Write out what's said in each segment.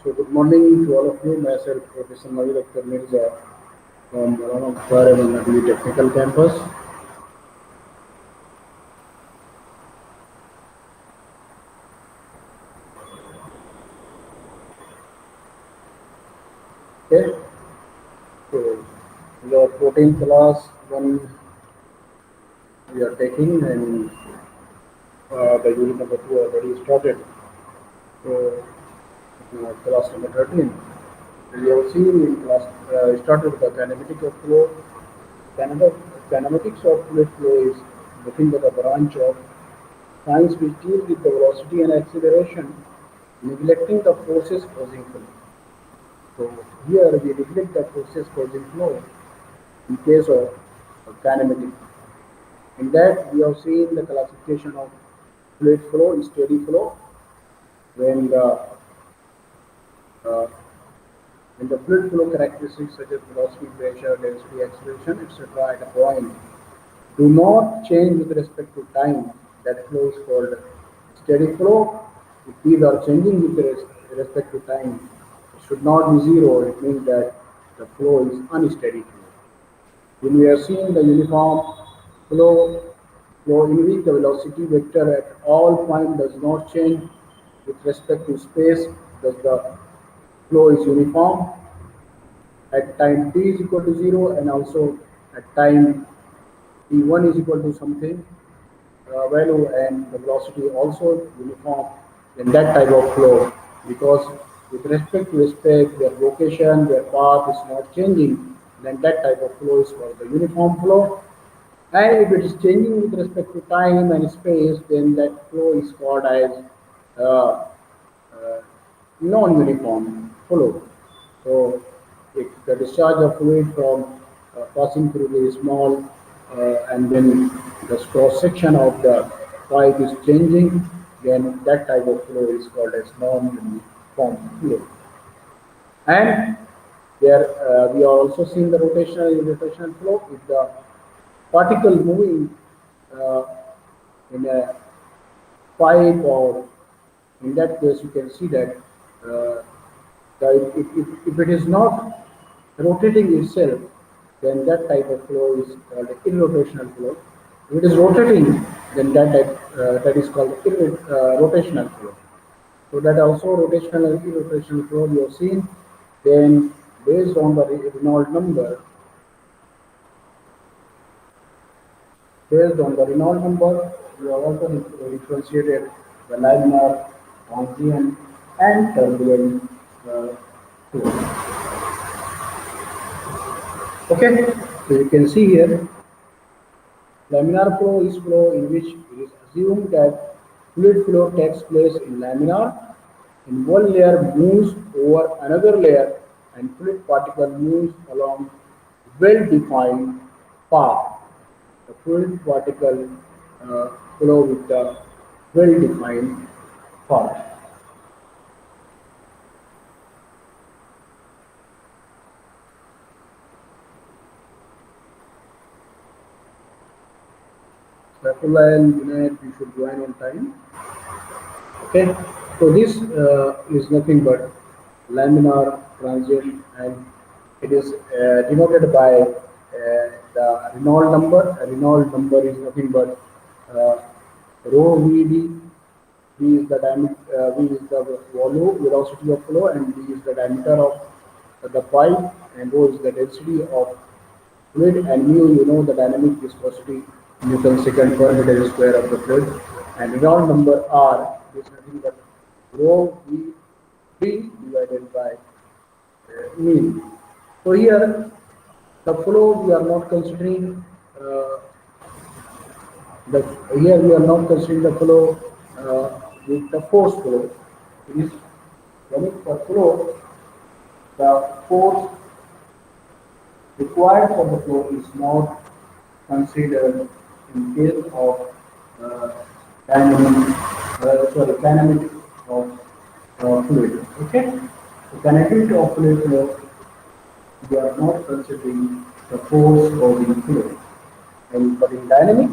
So good morning to all of you. Myself, Professor Navid Akhtar Mirza from Laminar Technical Campus. Okay, so the 14th class one we are taking, and the unit number 2 already started. So class number 13. We have seen in class started the kinematic of flow. Kinema- Kinematics of fluid flow is nothing but a branch of science which deals with the velocity and acceleration, neglecting the forces causing flow. So here we neglect the forces causing flow in case of kinematic. In that we have seen the classification of fluid flow and steady flow. When the uh, when the fluid flow characteristics such as velocity, pressure, density, acceleration, etc. at a point do not change with respect to time, that flow is called steady flow. If these are changing with respect to time, it should not be zero. It means that the flow is unsteady flow. When we are seeing the uniform flow in which the velocity vector at all points does not change with respect to space, thus the flow is uniform at time t is equal to 0, and also at time t1 is equal to something value, and the velocity also uniform in that type of flow, because with respect to space their location, their path is not changing, then that type of flow is called the uniform flow. And if it is changing with respect to time and space, then that flow is called as uh, uh, non-uniform flow. So, if the discharge of fluid from passing through the small and then the cross section of the pipe is changing, then that type of flow is called as non-uniform flow. And there we are also seeing the rotational flow. If the particle moving uh, in a pipe, or in that case you can see that uh, if it is not rotating itself, then that type of flow is called irrotational flow. If it is rotating, then that is called rotational flow. So that also rotational and irrotational flow we have seen. Then based on the Reynolds number, we have also differentiated the laminar, Gaussian, and turbulent flow. Okay, so you can see here, laminar flow is flow in which it is assumed that fluid flow takes place in laminar, in one layer moves over another layer, and fluid particle moves along well-defined path. The fluid particle flow with the well-defined path. Saifullah and Junaid, you should join on time. Okay, so this is nothing but laminar transient, and it is denoted by the Reynolds number. A Reynolds number is nothing but uh, rho VD. V is the V is the volume velocity of flow, and D is the diameter of the pipe, and rho is the density of fluid, and mu, you know, the dynamic viscosity, Newton second per meter square of the fluid, and Reynolds number R is nothing but rho V D divided by mean. So here the flow we are not considering uh, the here we are not considering the flow with the force flow. It is when it the flow, the force required for the flow is not considered in case of uh, kinematic of fluid. Okay, so kinetic of fluid flow, we are not considering the force causing flow. And but in dynamic,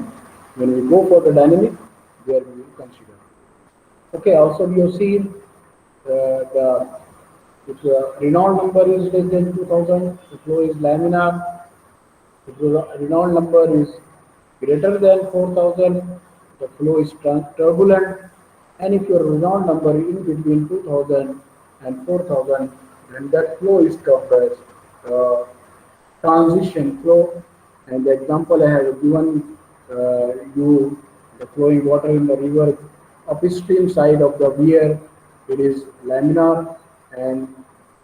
when we go for the dynamic, there we will consider. Okay, also we have seen the If the Reynolds number is less than 2000, the flow is laminar. If the Reynolds number is greater than 4000, the flow is turbulent. And if your Reynolds number in between 2000 and 4000, then that flow is termed as uh, transition flow. And the example I have given you, the flowing water in the river upstream side of the weir, it is laminar, and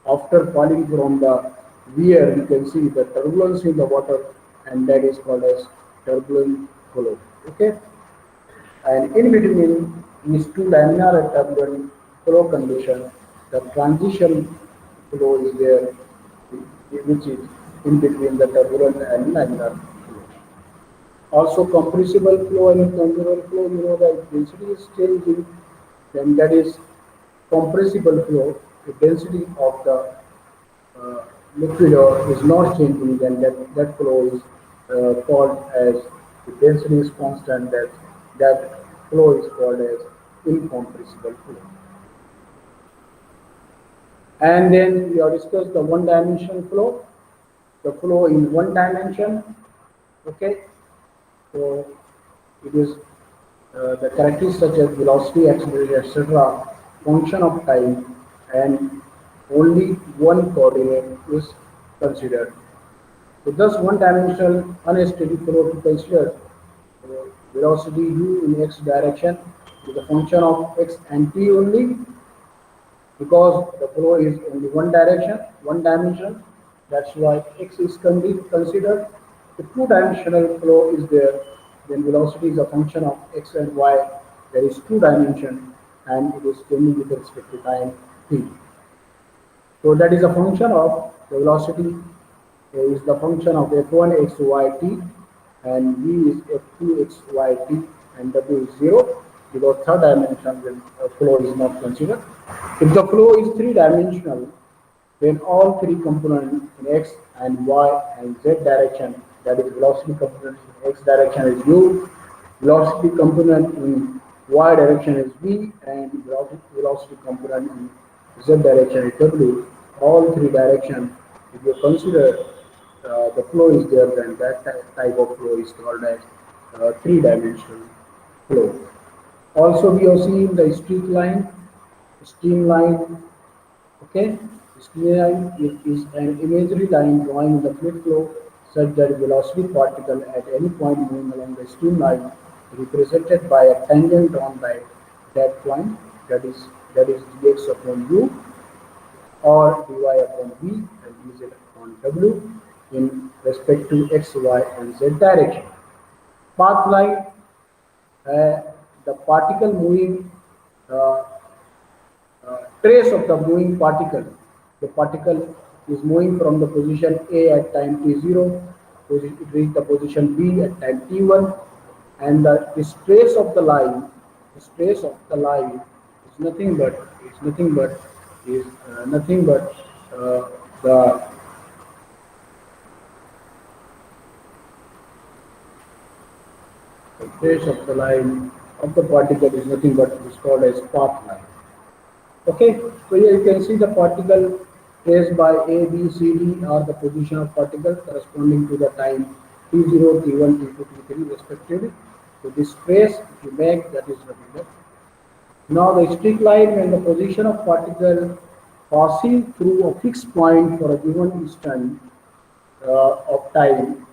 after falling from the weir, you can see the turbulence in the water, and that is called as turbulent flow. Okay, and in between these two laminar and turbulent flow conditions, the transition flow is there, which is in between the turbulent and laminar flow. Also, compressible flow and incompressible flow, you know that density is changing, then that is compressible flow. The density of the uh, liquid or is not changing, then that flow is called as the density is constant, that flow is called as incompressible flow. And then we have discussed the one dimension flow, the flow in one dimension. Okay, so it is the characteristics such as velocity, acceleration, etc. function of time, and only one coordinate is considered. So thus one-dimensional unsteady flow to consider velocity u in x direction is a function of x and t only, because the flow is only one direction, one dimension. That's why x is considered. The two-dimensional flow is there, then velocity is a function of x and y. There is two dimension, and it is changing with respect to time t. So that is a function of the velocity is the function of f1 x y t, and v is f2 x y t, and w is 0, because third dimension flow is not considered. If the flow is three dimensional, then all three components in x and y and z direction, that is velocity component in x direction is u, velocity component in y direction is v, and velocity component in z direction is w. All three directions, if you consider the flow is there, then that type of flow is called as three-dimensional flow. Also, we have seen the streamline. Okay, streamline is an imaginary line drawing the fluid flow such that velocity particle at any point moving along the streamline represented by a tangent drawn by that point, that is dx upon u, or dy upon v and dz upon w in respect to x, y, and z direction. Path line, uh, the particle moving, uh, trace of the moving particle. The particle is moving from the position A at time t0, it reach the position B at time t1, and the trace of the line, is nothing but is nothing but the trace of the line of the particle is nothing but is called as path line. Okay, so here you can see the particle traced by A, B, C, D are the position of particle corresponding to the time T0, T1, T2, T3 respectively. So this trace if you make, that is nothing. Now the streak line, when the position of particle passing through a fixed point for a given instant of time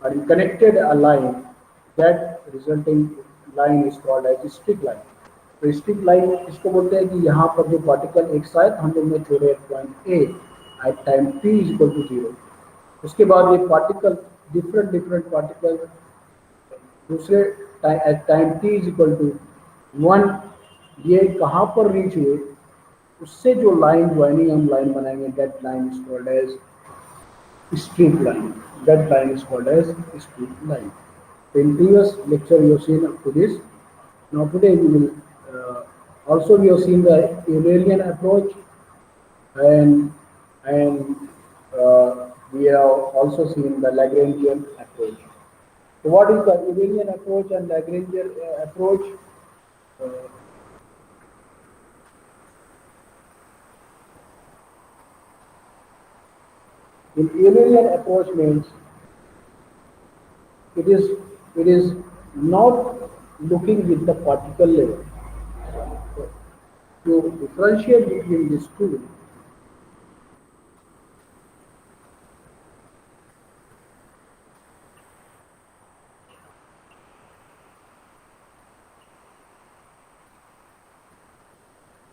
are connected a line, that resulting line is called as streak line. तो streak line इसको बोलते हैं कि यहाँ पर जो particle एक साथ हम लोग ने छोड़े point A at time t is equal to 0, उसके बाद ये पार्टिकल डिफरेंट डिफरेंट पार्टिकल दूसरे at time t is equal to 1 ये कहाँ पर रीच हुए, उससे जो लाइन ज्वाइनिंग हम लाइन बनाएंगे, that line is called as streak line. That line is called as streak line. So in previous lecture you have seen up to this. Now today we will also we have seen the Eulerian approach, and we have also seen the Lagrangian approach. So what is the Eulerian approach and Lagrangian approach? Uh, 、In Eulerian approach means it is it is not looking with the particle level. To differentiate between these two,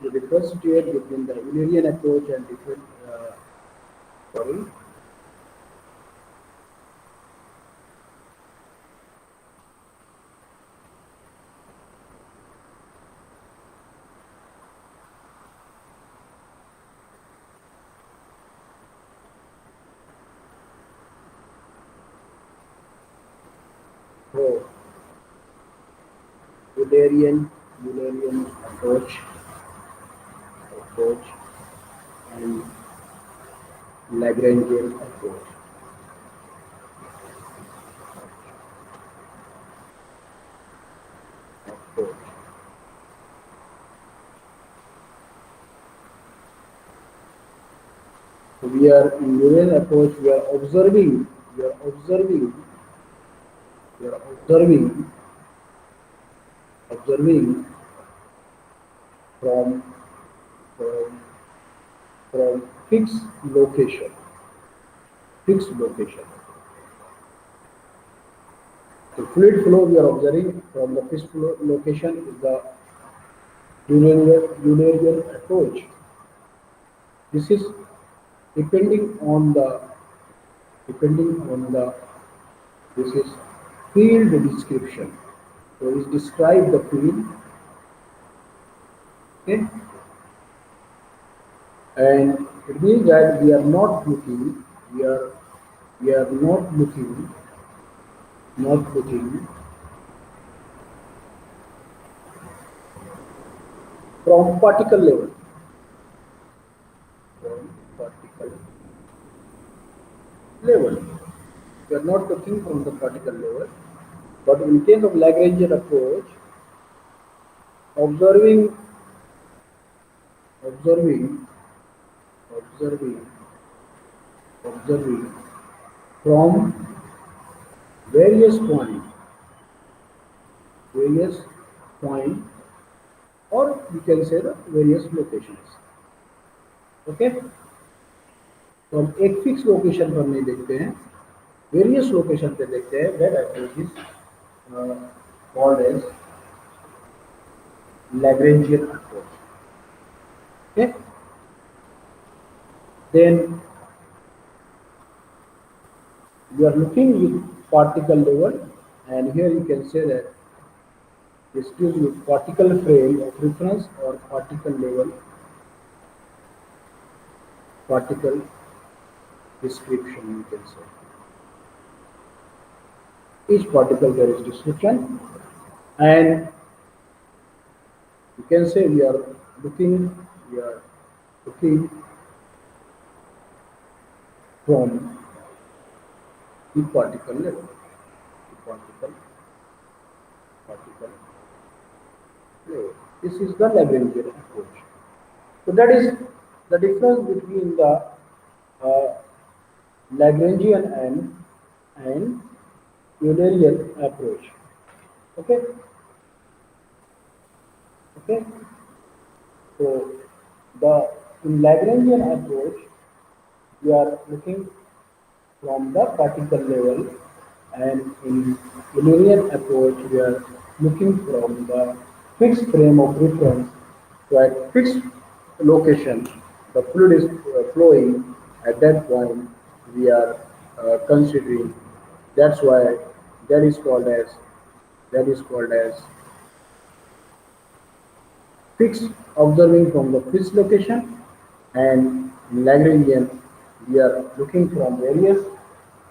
to differentiate between the Eulerian approach and different sorry, so Eulerian Eulerian approach and Lagrangian approach. So we are in Eulerian approach. We are observing, we are observing from from from fixed location. The fluid flow we are observing from the fixed location is the Eulerian approach. This is depending on the depending on the this is field description. So it describe the field, okay, and it means that we are not looking from particle level, from particle level. We are not looking from the particle level, but in case of Lagrangian approach, observing, observing, observing, observing from various points, various point, or we can say the various locations. Okay, तो हम एक fix location पर नहीं देखते हैं, various location पे देखते हैं. That approach is called as Lagrangian approach. Okay, then we are looking with particle level, and here you can say that this gives you particle frame of reference or particle level, particle description you can say. Each particle there is description, and you can say we are looking from the particle level, the particle level. This is the Lagrangian approach. So that is the difference between the uh, Lagrangian and Eulerian approach. Okay. Okay. So the in Lagrangian approach we are looking from the particle level, and in Eulerian approach we are looking from the fixed frame of reference to a fixed location. The fluid is flowing at that point. We are considering. That's why that is called as that is called as fixed, observing from the fixed location, and in Lagrangian we are looking from various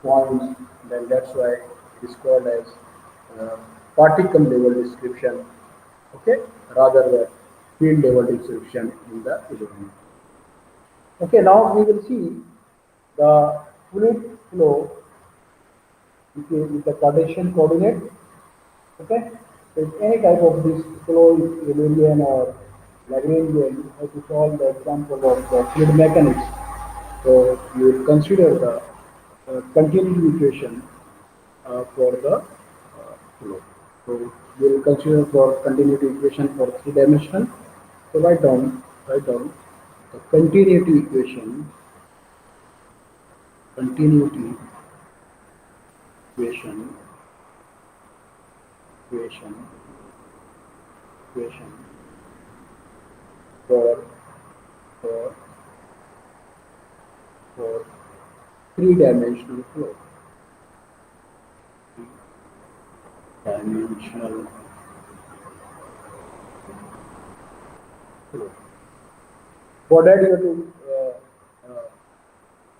points. Then that's why it is called as uh, particle level description, okay, rather than field level description in the Eulerian. Okay, now we will see the fluid flow with the Cartesian coordinate. Okay, so if any type of this flow is Eulerian or Lagrangian, you have to solve the example of the fluid mechanics. So you will consider the continuity equation for the flow. So we will consider for continuity equation for three-dimensional. So write down the continuity equation, equation, equation for for for three-dimensional flow. Dimensional flow. For that, you have to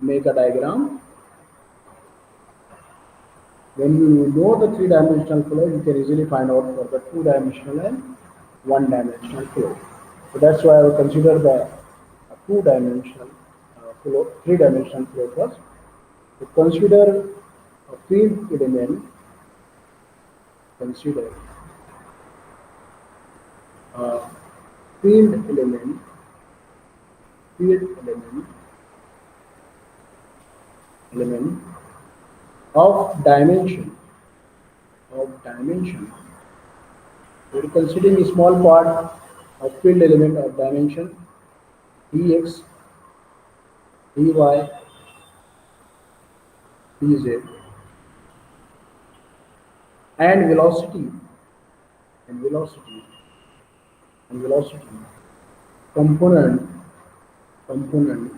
make a diagram. When you know the three-dimensional flow, you can easily find out for the two-dimensional and one-dimensional flow. So that's why I will consider the two-dimensional flow, three-dimensional flow first. To consider a field element, consider a field element, field element of dimension. We are considering a small part of field element of dimension dx, dy, dz, and velocity, and velocity, and velocity component, component,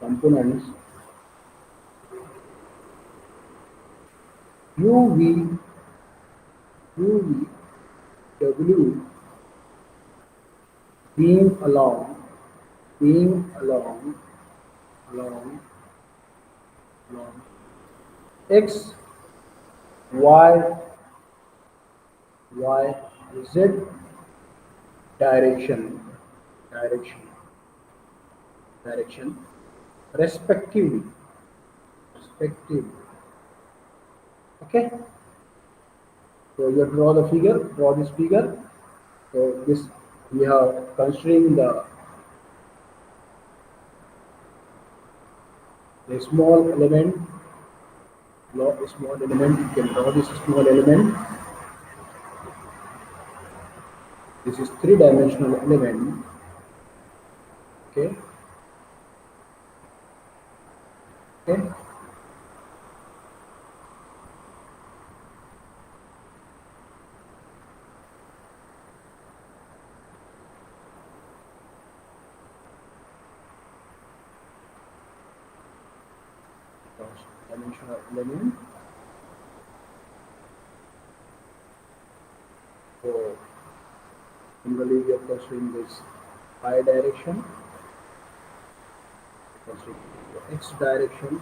components uv, uv, w being along, being along, along x, y, y, z direction, direction, direction, respectively, respectively. Okay. So you have to draw the figure, draw this figure. So this we are considering the small element, small element. You can draw this small element. This is three-dimensional element. Okay. Okay. Dimensional element. So similarly, we are considering this y direction, considering the x direction,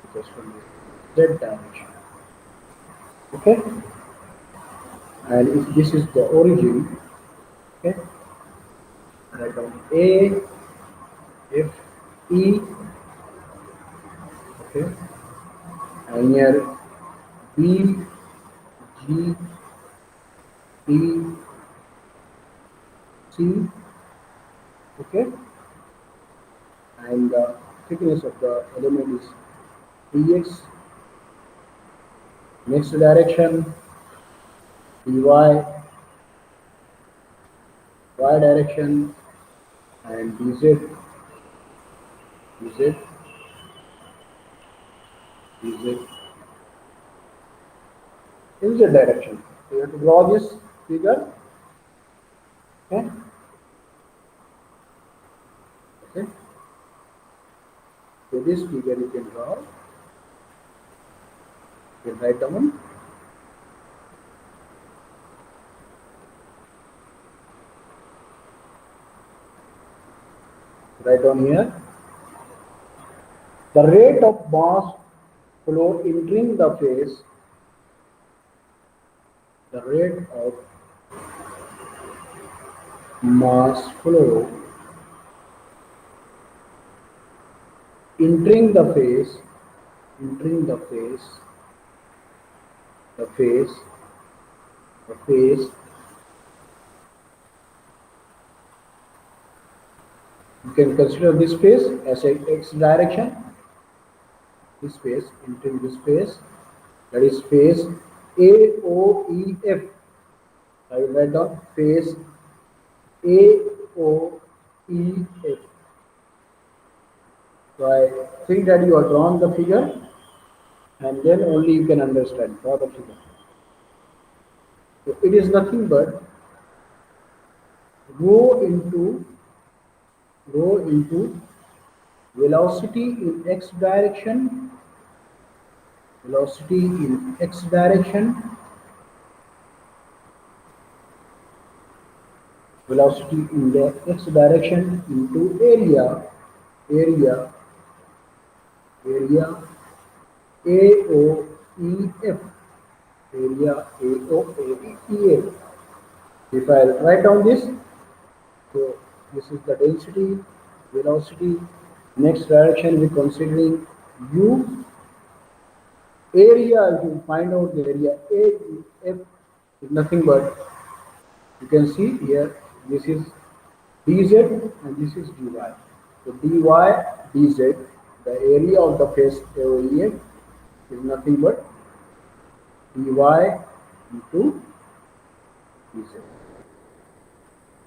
because from the z direction. Okay, and if this is the origin, okay, write down A, F, E, okay, and here B, G, E, C, okay, and the thickness of the element is dx. Next direction dy, y direction, and dz, dz, dz in z direction. So you have to draw this figure. Okay. Okay. So this figure you can draw. You can write down here the rate of mass flow entering the phase, the rate of mass flow entering the phase, entering the phase, the phase You can consider this phase as a x direction. This phase, entering this phase, that is phase AOEF. I will write down phase AOEF. So I think that you have drawn the figure, and then only you can understand. Draw the figure. So it is nothing but rho into velocity in x direction, velocity in x direction, velocity in the x direction into area, area AOEF, area AOEF. If I write down this, so this is the density, velocity. Next direction we considering u. Area, if you find out the area, AEF is nothing but, you can see here, this is dz and this is dy. So dy dz, the area of the face AOEF is nothing but dy into dz.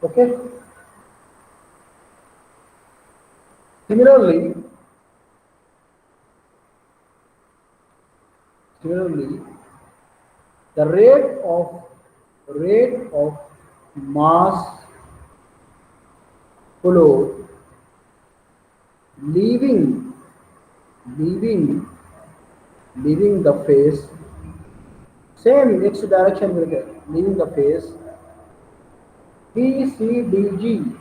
Okay. Similarly, the rate of mass flow leaving the phase, same x direction will get leaving the phase BCDG,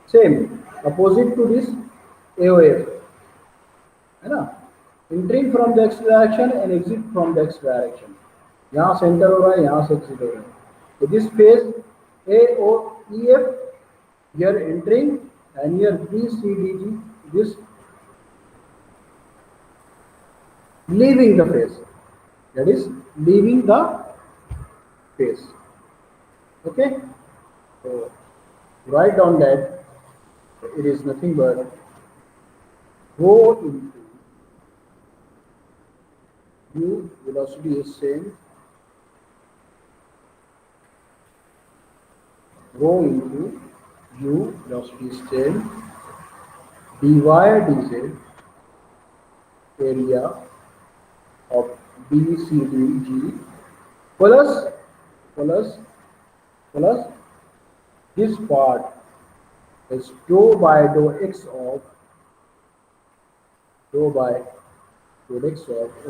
same opposite to this AOF, है ना, entering from the x direction and exit from the x direction. यहाँ से enter हो रहा है, यहाँ से exit हो रहा है. So this phase AOEF, here entering, and here BCDG, this leaving the phase, that is leaving the phase. Okay, so write down that it is nothing but rho into u, velocity is same, rho into u, velocity is same, dy dz, area of BCDG, plus this part is dou by dou x of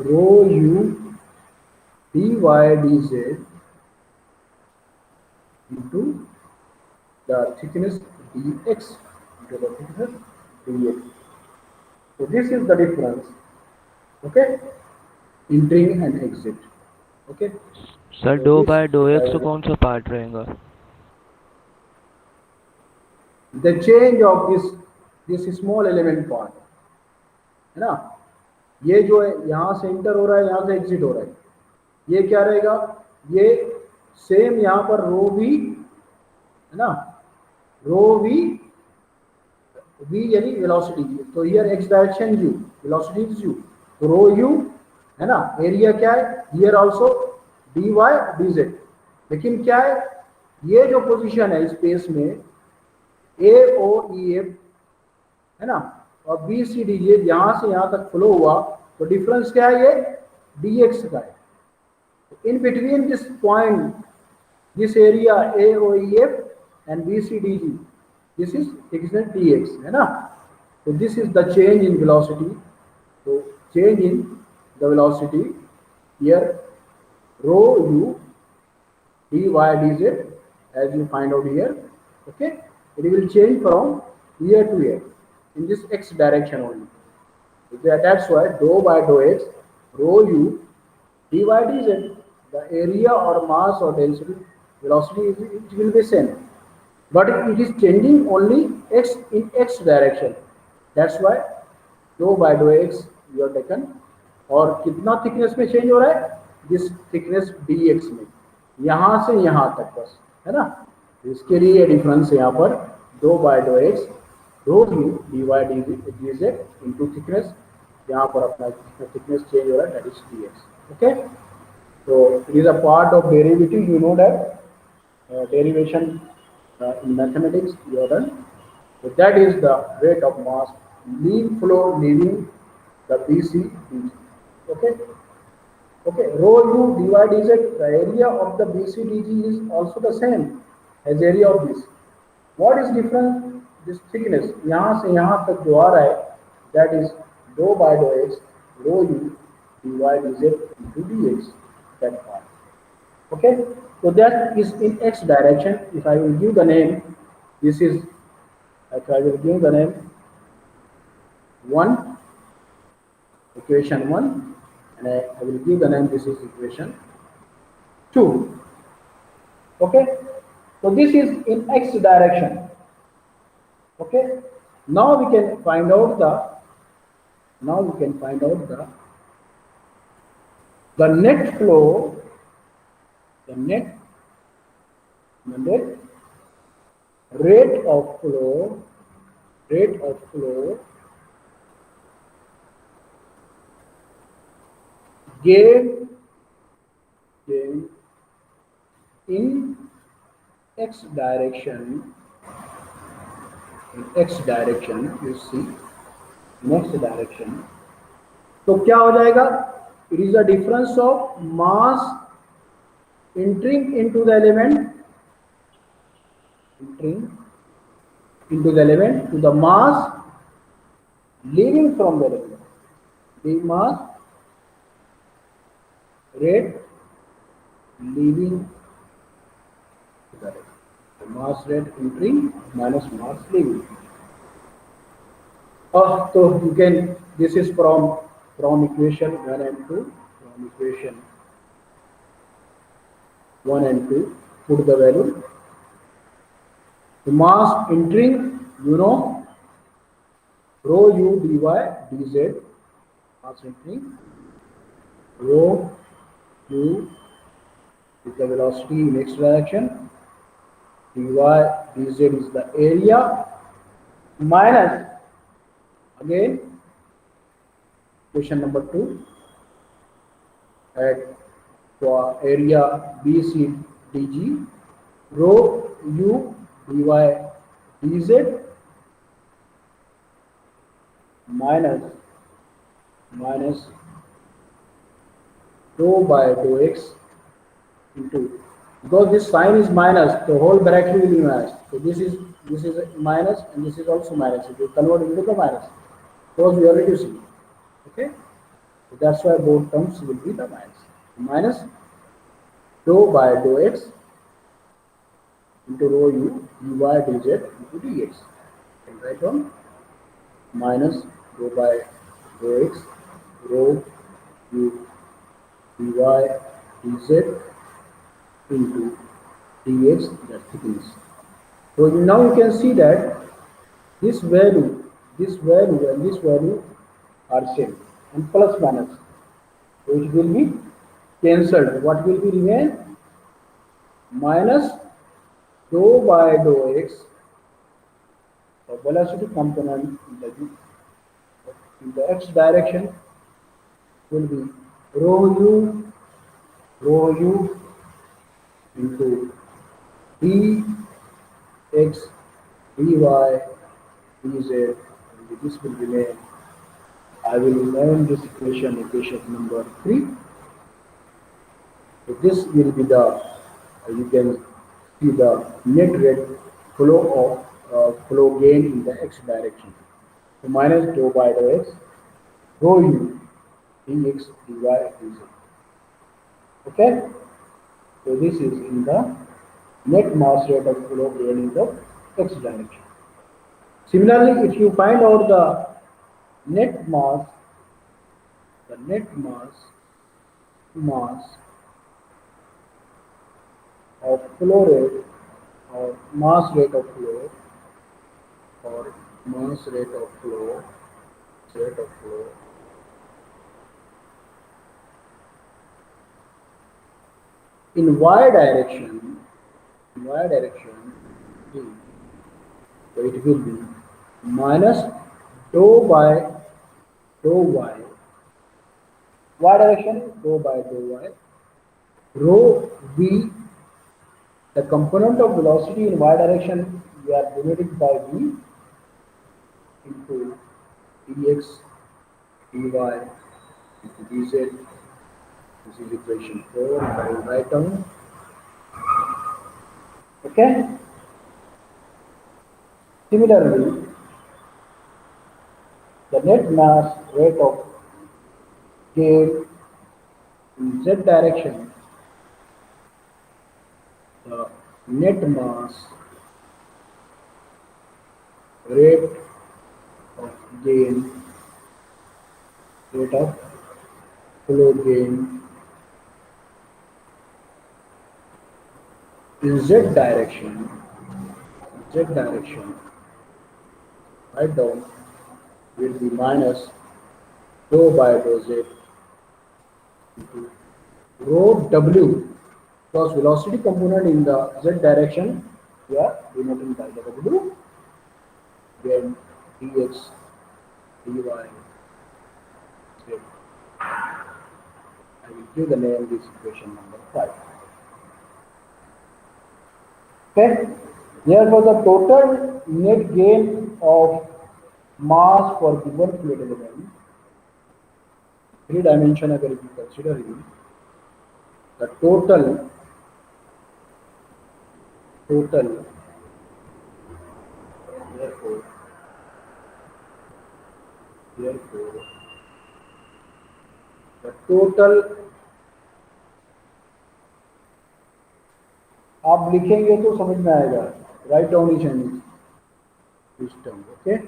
rho u dy dz into the thickness dx, So this is the difference. Okay, entering and exit. Okay. Sir So do this by do if x I- कौन सा part रहेगा? the change of this small element part, है ना, ये जो है यहाँ से इंटर हो रहा है, यहाँ से एग्जिट हो रहा है, ये क्या रहेगा, ये सेम यहाँ पर रो वी, है ना, रो वी, वी यानी वेलोसिटी, तो here x direction u, velocity is u, तो रो यू, है ना, एरिया क्या है, here also d y d z. लेकिन क्या है, ये जो पोजीशन है स्पेस में ए ओ ई एफ, है ना, और बी सी डी ये यहां से यहां तक फ्लो हुआ, तो डिफरेंस क्या है, ये डी एक्स का है. In between this point, this area A O E F and B C D G, this is thickness dx, है ना. So this is the change in velocity. So change in the velocity here, rho u dy dz, as you find out here. Okay, it will change from here to here in this x direction only. So that's why dou by dou x, rho u dy dz, the area or mass or density velocity it will be same, but it is changing only x in x direction. That's why dou by dou x you are taken. और कितना thickness में change हो रहा है, this thickness dx में, यहां से यहां तक बस, है ना. इसके लिए डिफरेंस यहाँ पर दो बाय दो x rho u d y d z into thickness, यहाँ पर अपना थिकनेस चेंज हो रहा है, that is d x. Okay, so it is a part of derivative. You know that derivation in mathematics you have done. So that is the rate of mass lean flow leaving the BC. Okay, okay. Rho u divided the area of the BCDG is also the same as area of this. What is different? This thickness. यहाँ से यहाँ तक जो आ रहा है, that is dou by dou x rho u dy dz into dx. That part. Okay, so that is in x direction. If I will give the name, this is, if I will give the name 1, equation 1, and I will give the name, this is equation 2. Okay, so this is in x direction. Okay, now we can find out the net flow, the net rate of flow gain in x direction, you see, in x direction. तो क्या हो जाएगा? It is the difference of mass entering into the element, to the mass leaving from the element. The mass rate leaving the element. The mass rate entering minus mass leaving. So you can, this is from equation 1 and 2, from equation 1 and 2, put the value. The mass entering, you know, rho u dy dz, mass entering, rho u is the velocity in x direction, dy dz is the area, minus, again, equation number 2, at area BCDG, rho u dy dz minus rho by dou x into, because this sign is minus, the whole bracket will be minus. So this is minus and this is also minus. If you convert into the minus, because we are reducing. Okay, so that's why both terms will be the minus. Minus rho by dou x into rho u dy dz into dx. And write down minus rho by dou x rho u dy dz into dx, that thickness. So now you can see that this value and this value are same, and plus minus, so it will be cancelled. What will be remain? Minus dou by dou x, the velocity component in the x direction will be rho u into dx dy dz, and this will remain. I will name this equation number 3. So this will be the, you can see the net rate flow of flow gain in the x direction. So minus dou by dou x rho u dx dy dz. Okay, so this is in the net mass rate of flow gain in the x direction. Similarly, if you find out the net mass of flow rate, or mass rate of flow, in y direction, in y direction v. So it will be minus dou by dou y direction dou by dou y rho v. The component of velocity in y direction we are denoting by v into dx dy into dz. This is equation 4. I will write down. Okay. Similarly, the net mass rate of gain in z direction, the net mass rate of gain, rate of flow gain in z direction, write down, will be minus rho by rho z into rho w, because velocity component in the z direction we are denoting by the w, then dx dy z. I will give the name this equation number 5. Okay. Therefore, the total net gain of mass for given fluid element, three dimension अगर if you consider it, the total therefore the total आप लिखेंगे तो समझ में आएगा. Write down each and each term. Okay.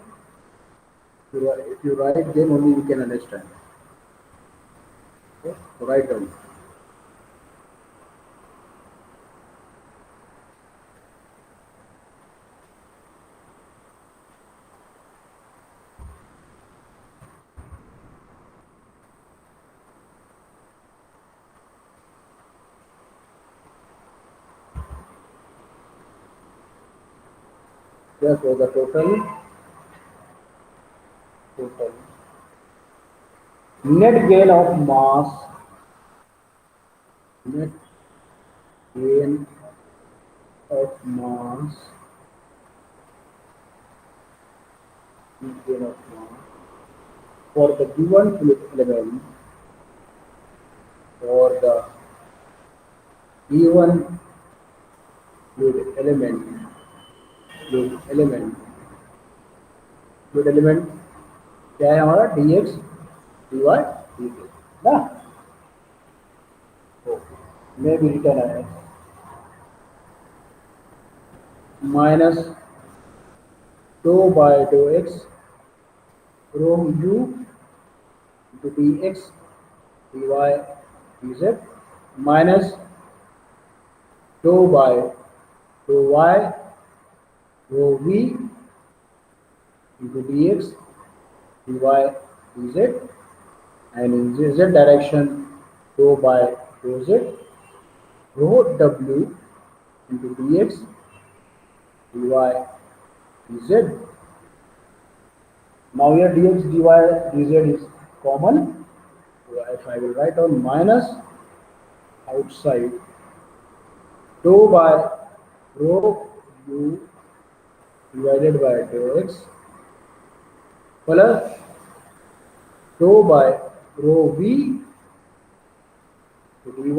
If you write, then only you can understand. Okay. So write down. Therefore, the total net gain of mass, net gain of mass, net gain of mass for the given fluid element, for the given fluid element, fluid element क्या है हमारा dx dy dz ना. may be written as minus dou by dou x rho u into dx dy dz minus dou by dou y rho v into dx dy dz, and in z direction dou by dou z rho w into dx dy dz. Now here dx dy dz is common, so if I will write down minus outside dou by rho u divided by dou x plus dou by rho v to dy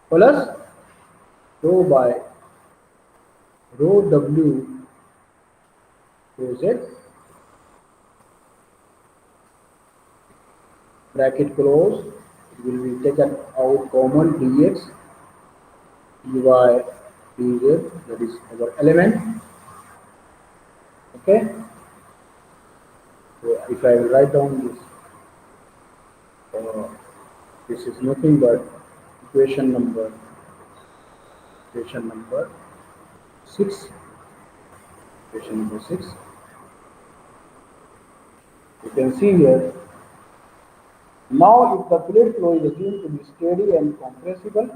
plus dou by rho w to z, bracket close, it will be taken out common dx dy dz, that is our element. Okay. So if I write down this is nothing but equation number 6. Equation number 6. You can see here. Now, if the fluid flow is assumed to be steady and compressible,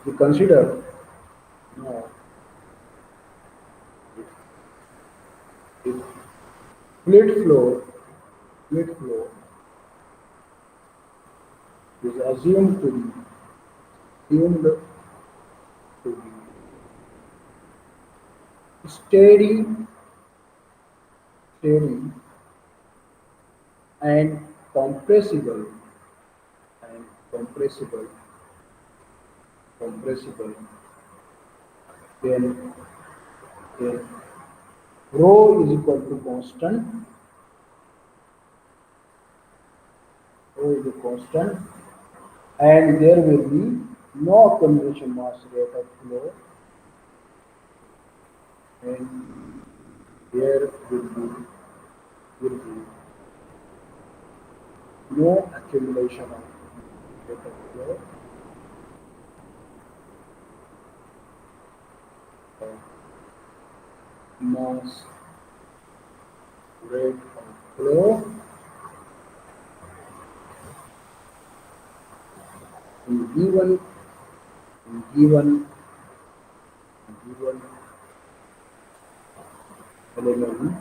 You consider uh, if fluid flow, fluid flow is assumed to be steady, steady and compressible and compressible, compressible, then, then rho is equal to constant, rho is a constant, and there will be no accumulation mass rate of flow, and there will be no accumulation of rate of flow of mass rate of flow in given given element,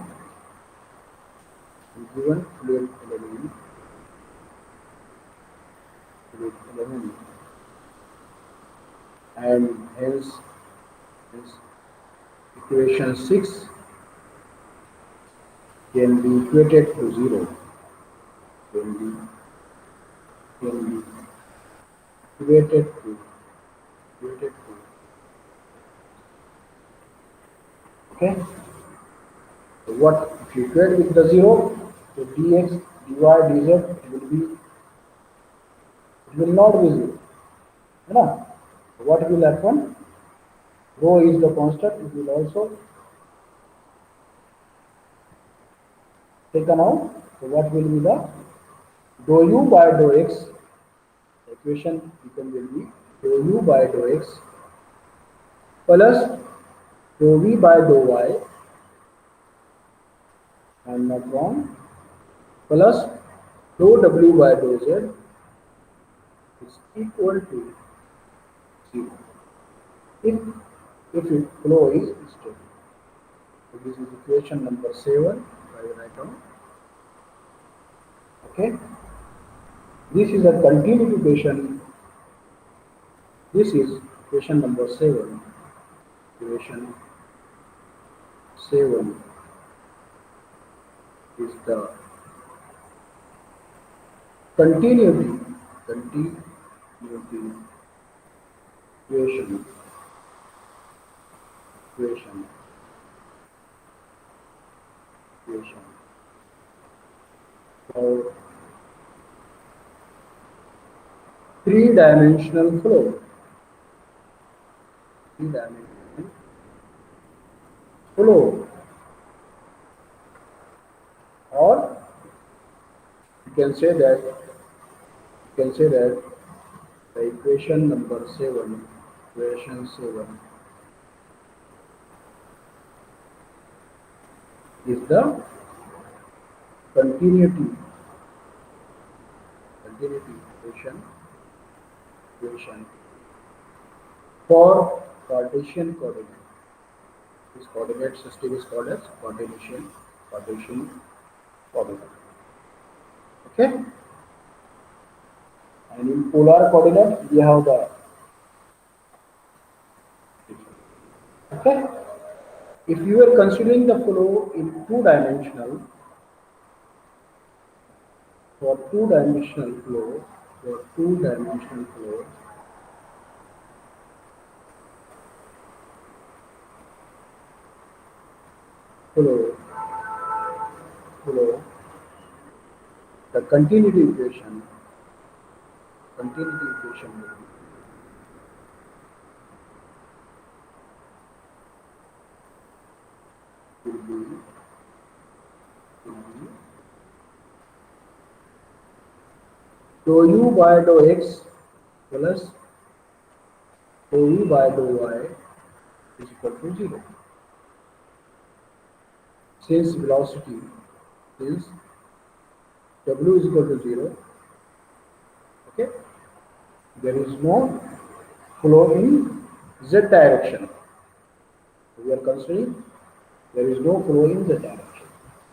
given fluid element, and hence equation 6 can be equated to 0, can be can be equated to okay. So what if you equate with the 0, so dx, dy, dz it will not be 0. You know? So what will happen? Rho is the constant, it will also taken out. So what will be the dou u by dou x? The equation become will be dou u by dou x plus dou v by dou y, I am not wrong, plus dou w by dou z is equal to 0. If its flow is steady. So this is equation number 7. I will write down. Okay. This is a continuity equation. This is equation number 7. Equation 7 is the continuity equation, equation, equation for three-dimensional flow. Three-dimensional flow, or you can say that the equation number 7, equation 7 is the continuity equation for Cartesian coordinate. This coordinate system is called as Cartesian coordinate. Okay? And in polar coordinate, we have the okay. If you are considering the flow in two-dimensional, for two-dimensional flow, flow, flow, the continuity equation will be dou u by dou x plus dou v by dou y is equal to 0. Since velocity, since w is equal to 0, okay, there is no flow in z direction. We are considering there is no flow in z direction.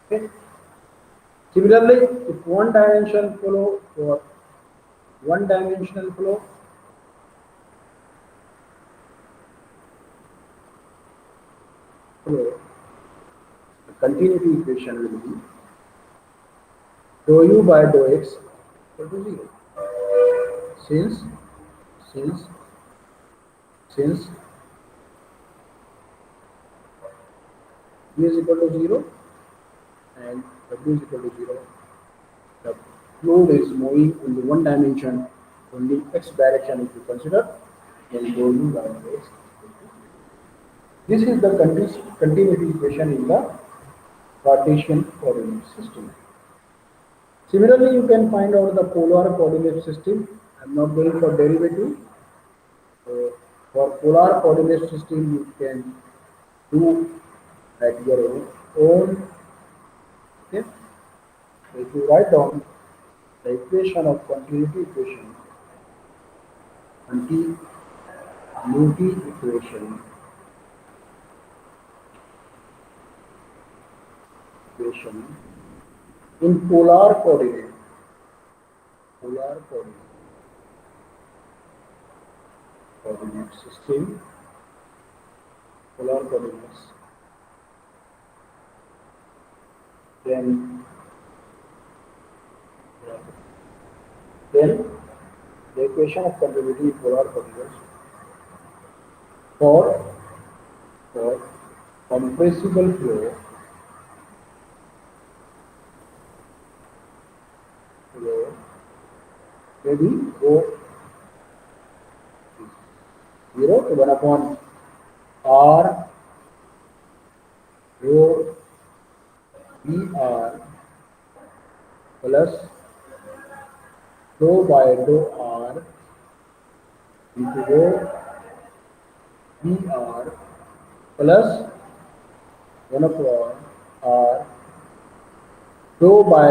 Okay. Similarly, if one dimensional flow, the continuity equation will be dou u by dou x equal to 0. Since since since v is equal to 0 and w is equal to 0, the fluid is moving in the one dimension only x direction if you consider, then dou u by dou x. This is the continuity equation in the Cartesian coordinate system. Similarly, you can find out the polar coordinate system. I am not going for derivative. So for polar coordinate system, you can do at your own. Okay. So if you write down the equation of continuity equation in polar coordinate system, polar coordinates, then then the equation of continuity in polar coordinates for for compressible flow maybe go 0 to 1 upon r rho Vr plus rho by rho r into rho Vr plus 1 upon r rho by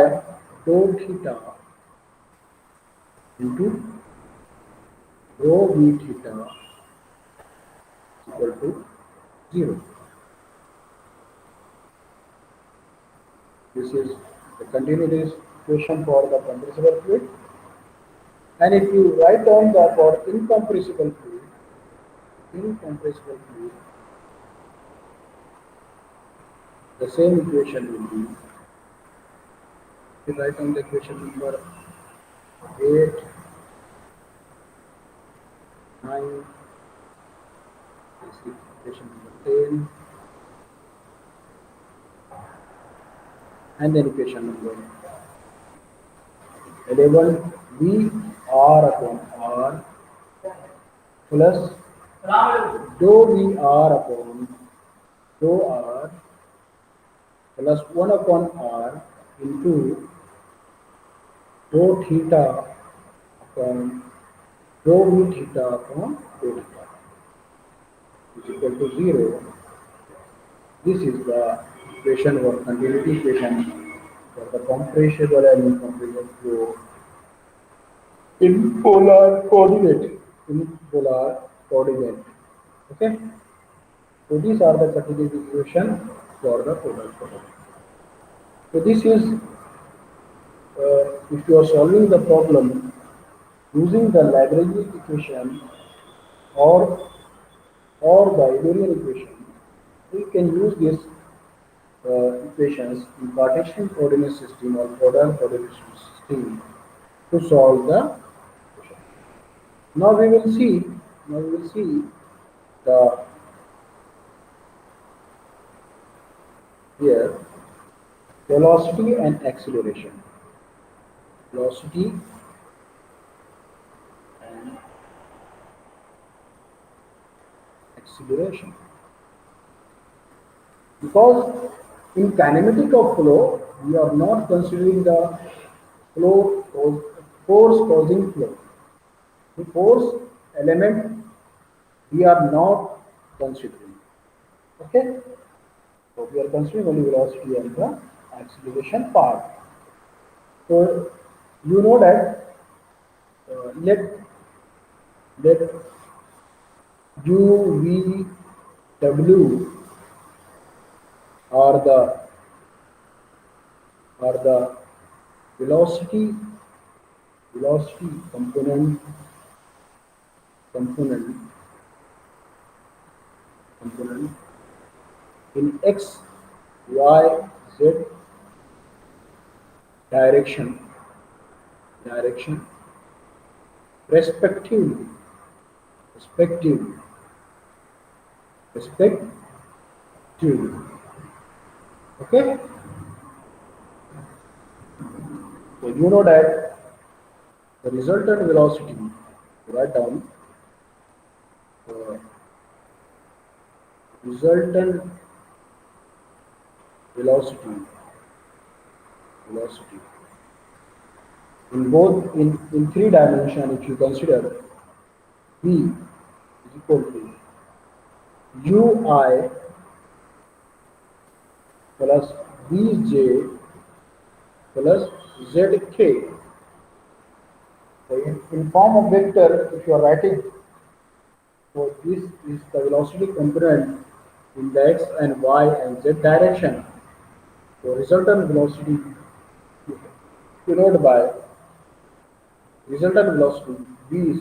rho theta into rho v theta equal to 0. This is the continuity equation for the compressible fluid. And if you write down the for incompressible fluid, the same equation will be, you write down the equation number 8, 9, equation number 10, and then equation number 11, V R upon R plus dou V R upon dou R plus 1 upon R into rho theta upon rho v theta upon rho theta is equal to 0. This is the equation or continuity equation for the compressible and incompressible flow in polar coordinate. Okay. So these are the continuity equation for the polar coordinate. So this is if you are solving the problem using the Lagrange equation or the Euler equation, you can use these equations in Cartesian coordinate system or polar coordinate system to solve the equation. Now we will see the here velocity and acceleration. Velocity and acceleration. Because in kinematic of flow, we are not considering the force causing flow. The force element we are not considering. Okay? So we are considering only velocity and the acceleration part. So you know that let u, v, w are the velocity component component in x, y, z direction respectively respectively respectively. Okay, so you know that the resultant velocity, write down uh, resultant velocity velocity in three dimension. If you consider v is equal to ui plus vj plus zk. So in form of vector, if you are writing, so this is the velocity component in the x and y and z direction. So resultant velocity denoted by resultant velocity v is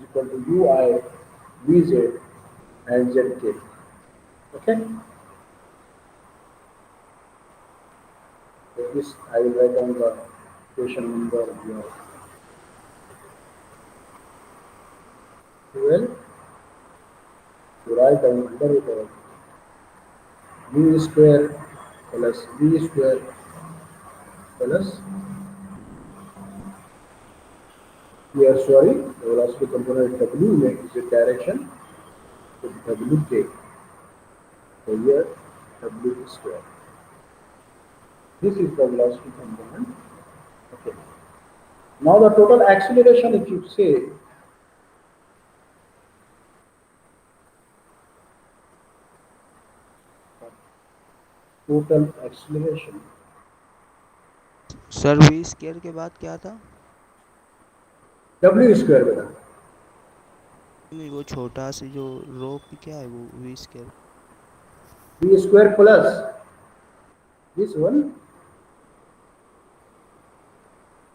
equal to ui, vz, and zk. Okay. So this I will write down the equation number 12. To write down under root of v square plus v square plus here sorry the velocity component w is the direction to wk. So here w square. This is the velocity component. Okay. Now the total acceleration, if you say total acceleration, sir v square के बाद क्या था? w square beta नहीं, वो छोटा सी जो रो की क्या है वो v square? v square plus this one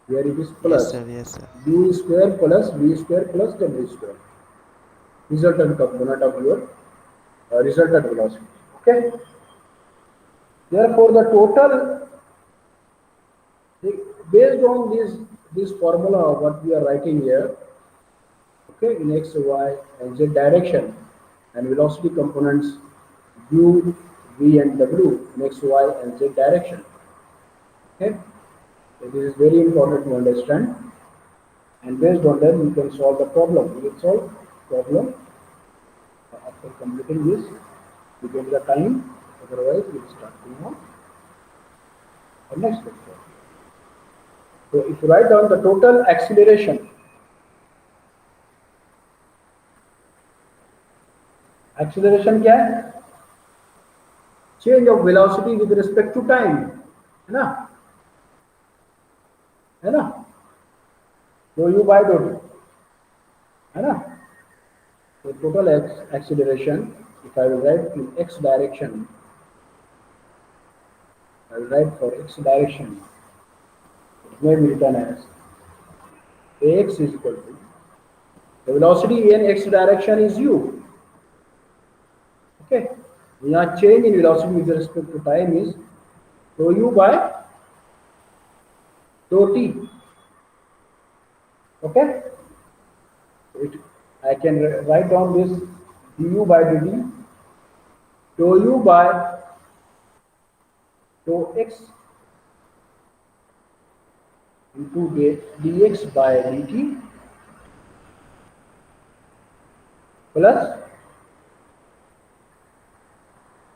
here it is yes plus sir, yes sir. v square plus v square plus w square resultant component of your resultant velocity. Okay. Therefore, the total based on this formula what we are writing here, okay, in x, y, and z direction, and velocity components u, v, and w in x, y, and z direction. Okay, so this is very important to understand. And based on that, we can solve the problem. We will solve problem after completing this. We get the time. Otherwise, we will start now. The next lecture. So if you write down the total acceleration, acceleration क्या है? Change of velocity with respect to time, है ना? है ना? So u by dot, है ना? So total acceleration, if I will write in x direction, I will write for x direction. It may be written as ax is equal to the velocity in x direction is u. Okay. यहाँ change in velocity with respect to time is dou u by dou t. Okay. It, I can write down this du by dt, dou u by dou x into dx by dt plus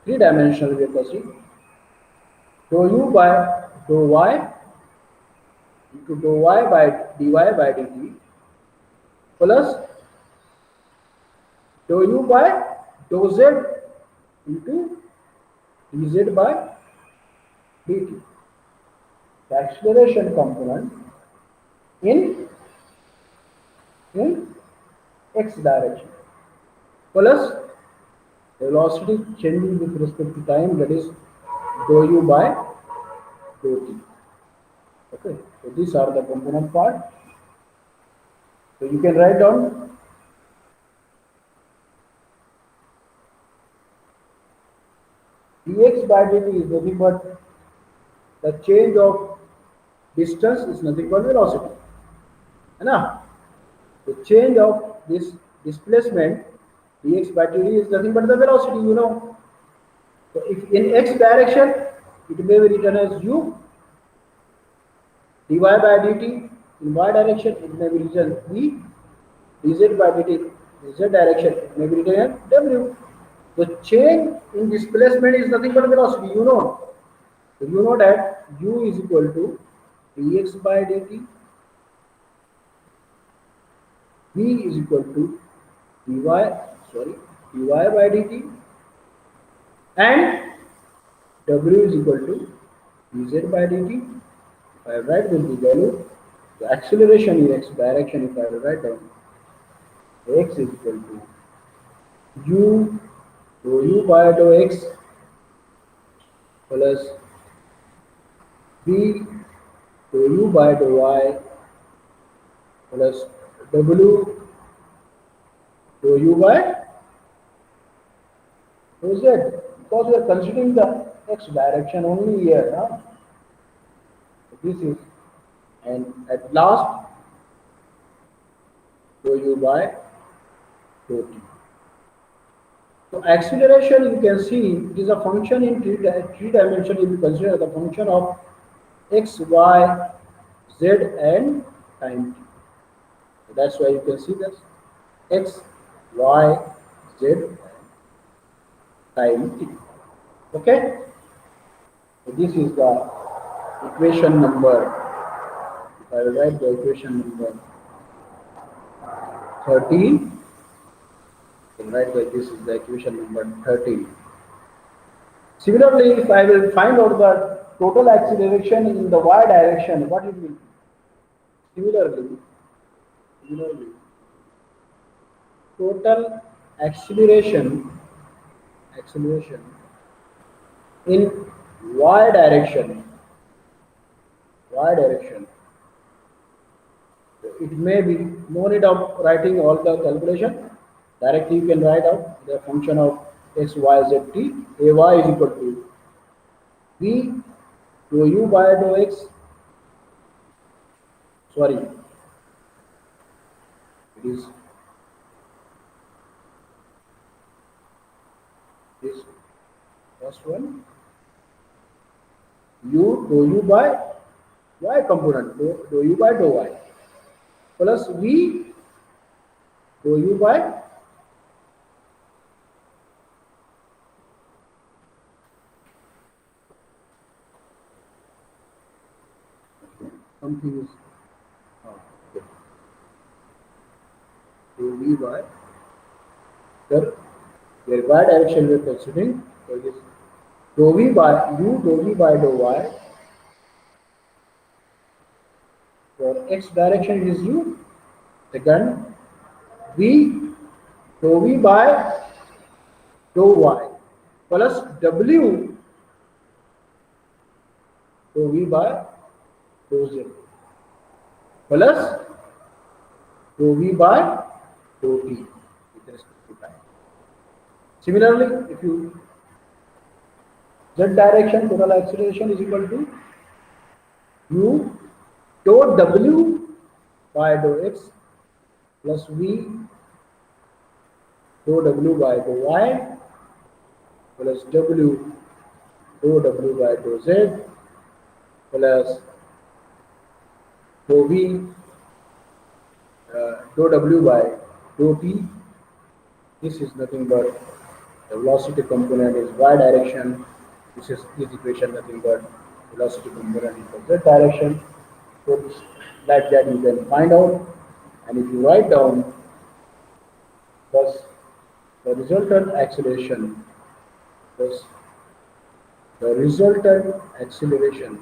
three-dimensional velocity dou u by dou y into dou y by dy by dt plus dou u by dou z into dz by dt. The acceleration component in x direction. plus velocity changing with respect to time, that is dou u by dou t. Okay, so these are the component part. So you can write down dx by dt is nothing but the change of distance is nothing but velocity. है ना? The change of this displacement dx by dt is nothing but the velocity, you know. So if in x direction, it may be written as u dy by dt. In y direction, it may be written v dz by dt. In z direction, it may be written as w. The change in displacement is nothing but velocity, you know. So you know that u is equal to dx by dt, v is equal to dy, sorry, dy by dt, and w is equal to dz by dt. If I write this the value, the acceleration in x direction, if I write down, x is equal to u dou u by dou x plus v dou u by dou y plus w dou u by dou z, because we are considering the x direction only here. Huh? So this is, and at last dou u by dou t. So acceleration, you can see it is a function in three dimension. If you consider the function of x, y, z, and time t. So that's why you can see this x, y, z, and time t. Okay. So this is the equation number. If I write the equation number 13, then write like this is the equation number 13. Similarly, if I will find out the total acceleration in the y direction, what it will be? Similarly, total acceleration in y direction. It may be no need of writing all the calculation. Directly you can write out the function of x, y, z, t. Ay is equal to v dou u by dou x. Sorry, it is this first one. U dou u by y component, dou u by dou y, plus v dou u by something is okay. Dou v by, sir, where y direction we are considering, so this dou v by u dou v by dou y. For x direction is u. Second, v dou v by dou y plus w dou v by dou z plus dou v by dou t with respect to time. Similarly, if you z direction, total acceleration is equal to u dou w by dou x plus v dou w by dou y plus w dou w by dou z plus dou v dou w by dou t. This is nothing but the velocity component is y direction. This is this equation nothing but velocity component is the z direction. So like that you can find out, and if you write down thus the resultant acceleration, thus the resultant acceleration,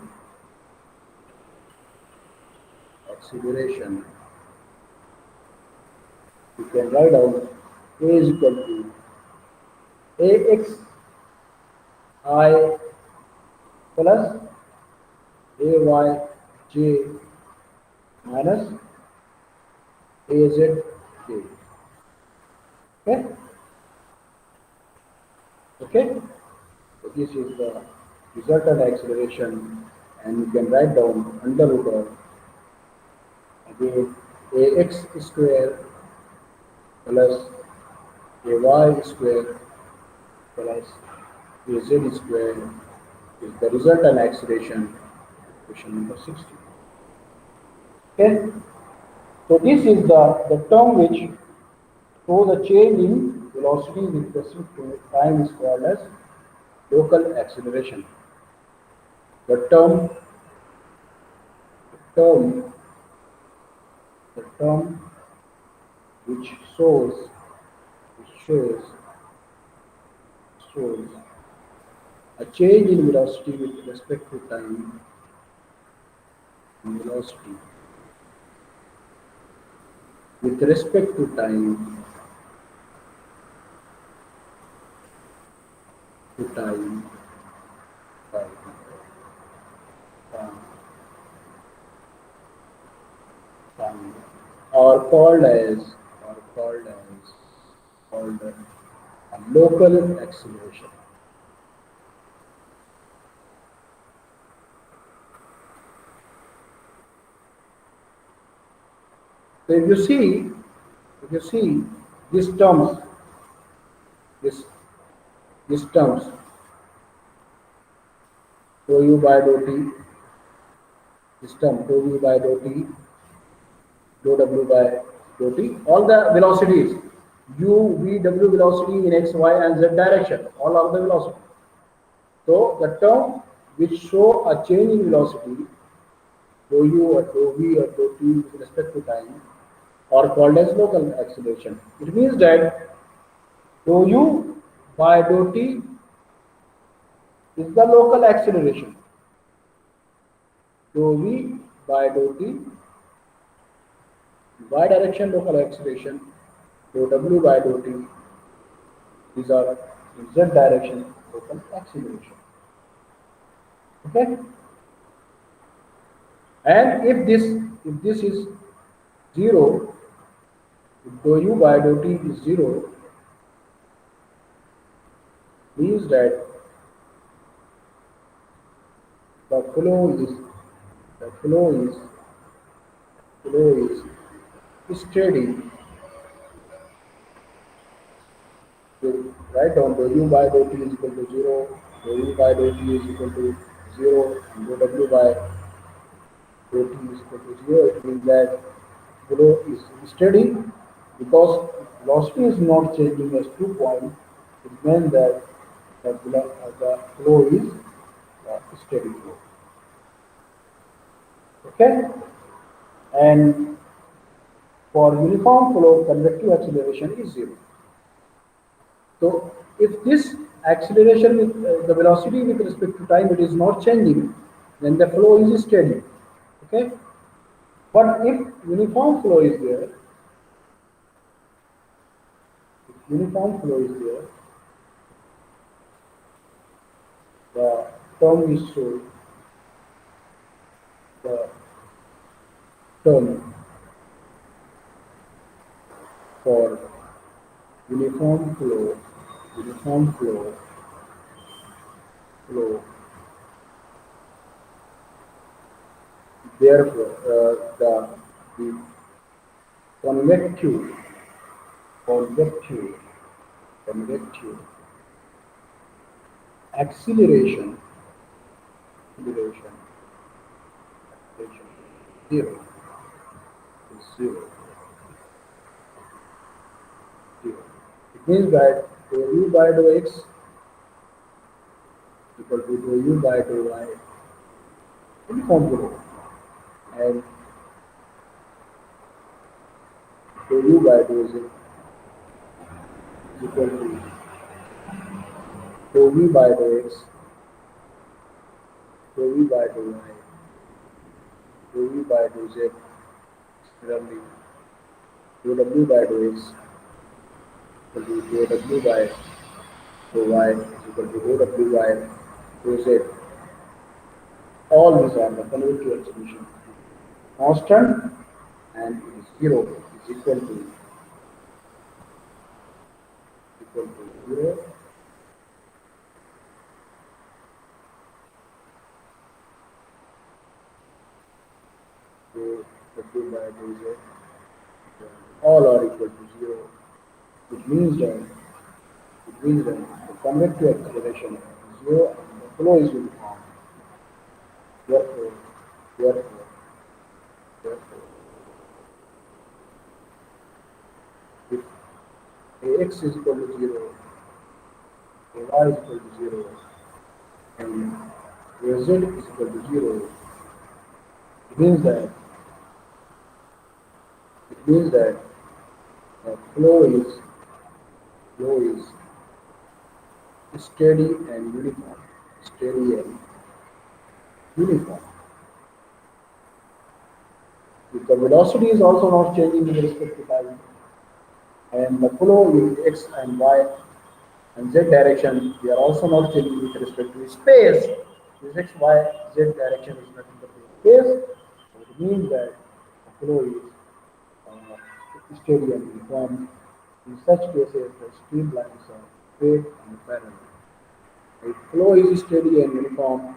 you can write down A is equal to ax I plus ay j minus az k. Okay, okay. So this is the resultant acceleration, and you can write down under root of again ax square plus ay square plus az square is the resultant acceleration, equation number 60. Okay, so this is the term which shows a change in velocity with respect to time is called as local acceleration. The term, the term which shows, which shows a change in velocity with respect to time, velocity with respect to time, time, time, time, are called as, are called as, called a local acceleration. So if you see these terms, this these terms, dou u by dou t, this term dou v by dou t, dou w by dou t, all the velocities, u, v, w velocity in x, y, and z direction, all are the velocity. So the term which show a change in velocity, dou u or dou v or dou t with respect to time, are called as local acceleration. It means that dou u by dou t is the local acceleration. Dou v by dou t, y direction local acceleration, dou w by dou t, these are in z direction local acceleration. Okay? And if this is zero, if dou u by dou t is zero, means that the flow is the flow is steady. So write down dou u by dou t is equal to zero, dou u by dou t is equal to zero, and dou w by dou t is equal to zero. It means that flow is steady because velocity is not changing as 2 point. It means that the flow is steady flow. Okay, and for uniform flow, convective acceleration is zero. So if this acceleration with the velocity with respect to time it is not changing, then the flow is steady. Okay, but if uniform flow is there, if uniform flow is there, the term is shown, the term for uniform flow, uniform flow. Therefore, the convective, convective, convective acceleration, acceleration, acceleration zero, is zero, zero. It means that dou u by dou x equal to dou u by dou y uniform flow, and dou u by dou z is equal to dou v by dou x, dou v by dou y, dou v by dou z, similarly dou w by dou x equal to dou w by dou y is equal to dou w by dou z. All these are the convective expression. Constant and it is 0 is equal to 0 dou w by dou z. All are equal to 0. It means that the convective acceleration is 0 and the flow is uniform. Therefore, therefore, therefore, if Ax is equal to 0, Ay is equal to 0, and Az is equal to 0, it means that it means that flow is steady and uniform. Steady and uniform. If the velocity is also not changing with respect to time, and the flow in x and y and z direction, we are also not changing with respect to space. This x, y, z direction is nothing but the space. So it means that the flow is steady and uniform. In such cases, the streamlines are straight and parallel. If flow is steady and uniform,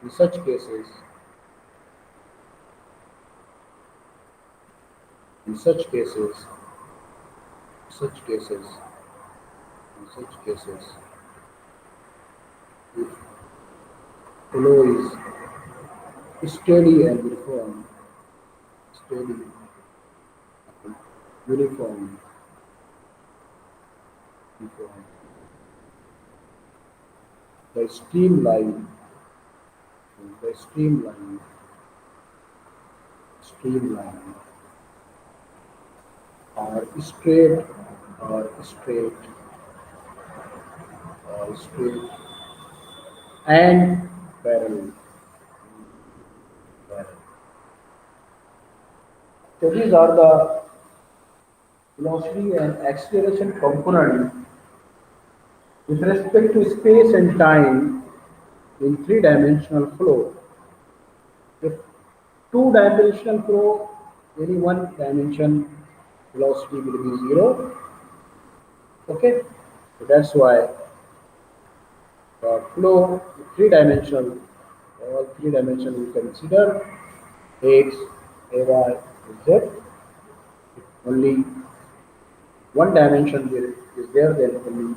in such cases, in such cases, such cases, in such cases, if flow is steady and uniform, steady, uniform, uniform, the streamline, the streamline, streamline, are straight, or straight, or straight, and parallel. Parallel. So these are the velocity and acceleration component with respect to space and time in three-dimensional flow. If two-dimensional flow, any one dimension velocity will be zero. Okay, so that's why flow three-dimensional, all three-dimensional we consider x, ay, z. Only one dimension is there, then only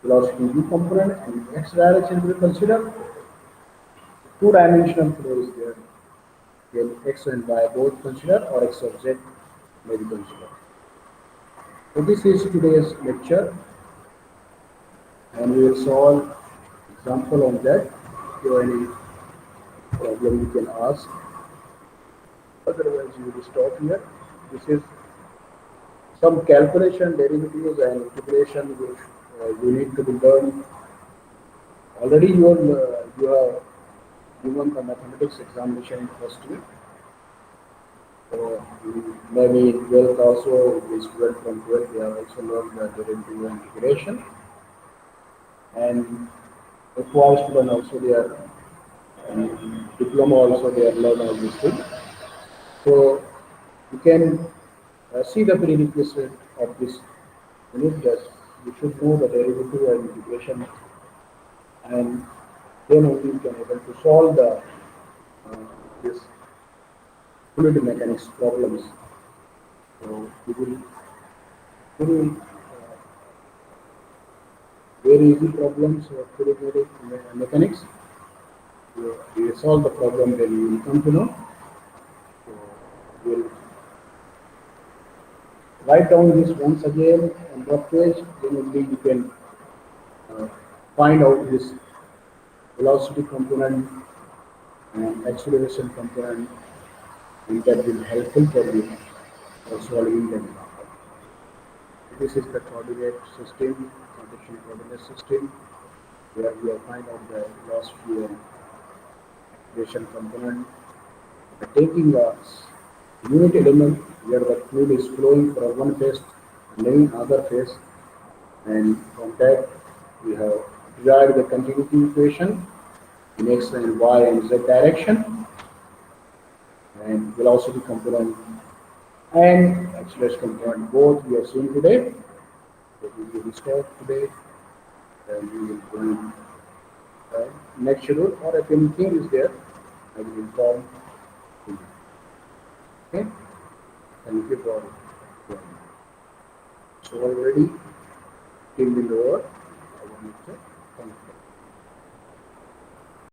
velocity u component and x direction we consider. Two-dimensional flow is there, then x and y both consider, or x of z may be considered. So this is today's lecture, and we will solve example on that. If you have any problem, you can ask. Otherwise, you will stop here. This is some calculation, derivatives, and integration which you need to be done. Already you have given the mathematics examination in first year. So maybe in 12th also, the student from 12th, they have also learned the derivative and integration. And the FY student also, they are diploma also, they are learned all these things. So you can see the prerequisite of this unit test. You should know the derivative and integration, and then only you can able to solve the this fluid mechanics problems. So it will very very easy problems of fluid mechanics. So you solve the problem, then you will come to know. So we'll write down this once again on rough page, then only you can uh, find out this velocity component and acceleration component, and that will helpful for you for solving the example. This is the coordinate system, Cartesian coordinate system, where we will find out the velocity and acceleration component by taking a unit element where the fluid is flowing from one phase and then another phase. And from that, we have derived the continuity equation in x and y and z direction and velocity component and acceleration component. Both we have seen today. That we will start today and we will do next schedule, or if anything is there, I will inform you. Okay? Thank you for joining. So already 10 minutes over. I will